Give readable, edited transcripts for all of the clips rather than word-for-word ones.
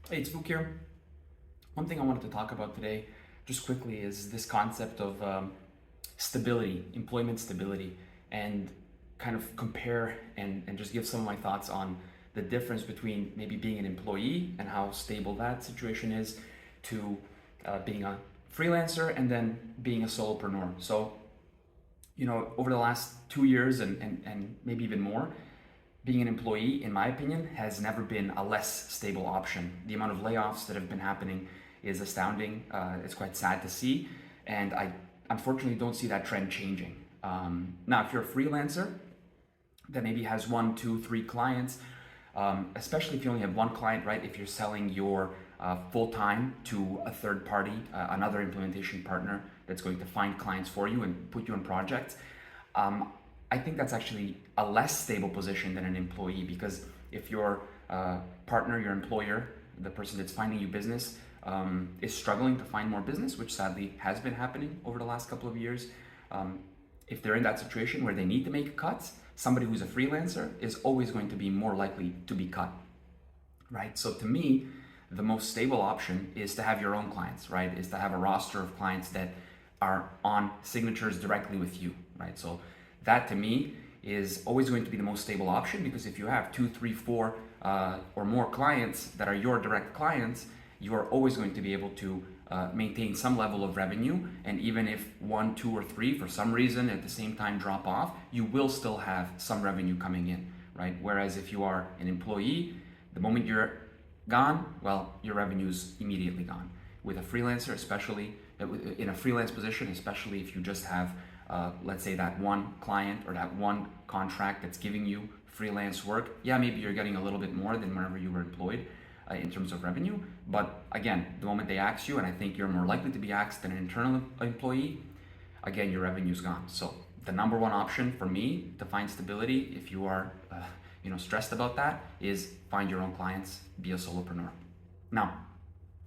Hey, it's Vuk here. One thing I wanted to talk about today, just quickly, is this concept of stability, employment stability, and kind of compare and just give some of my thoughts on the difference between maybe being an employee and how stable that situation is to being a freelancer and then being a solopreneur. So, over the last 2 years and maybe even more, being an employee, in my opinion, has never been a less stable option. The amount of layoffs that have been happening is astounding. It's quite sad to see, and I unfortunately don't see that trend changing. Now, if you're a freelancer that maybe has one, two, three clients, especially if you only have one client, right? If you're selling your full time to a third party, another implementation partner that's going to find clients for you and put you on projects, I think that's actually a less stable position than an employee, because if your partner, your employer, the person that's finding you business, is struggling to find more business, which sadly has been happening over the last couple of years, if they're in that situation where they need to make cuts, somebody who's a freelancer is always going to be more likely to be cut, right? So to me, the most stable option is to have your own clients, right? Is to have a roster of clients that are on signatures directly with you, right? So that to me is always going to be the most stable option, because if you have two, three, four or more clients that are your direct clients, you are always going to be able to maintain some level of revenue. And even if one, two, or three for some reason at the same time drop off, you will still have some revenue coming in, right? Whereas if you are an employee, the moment you're gone, well, your revenue's immediately gone. With a freelancer, especially in a freelance position, especially if you just have let's say that one client or that one contract that's giving you freelance work, yeah, maybe you're getting a little bit more than whenever you were employed in terms of revenue. But again, the moment they axe you, and I think you're more likely to be axed than an internal employee, again, your revenue's gone. So the number one option for me to find stability, if you are stressed about that, is find your own clients, be a solopreneur. Now,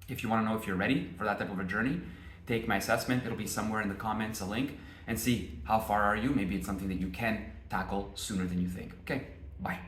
if you want to know if you're ready for that type of a journey, take my assessment. It'll be somewhere in the comments, a link, and see how far are you. Maybe it's something that you can tackle sooner than you think. Okay, bye.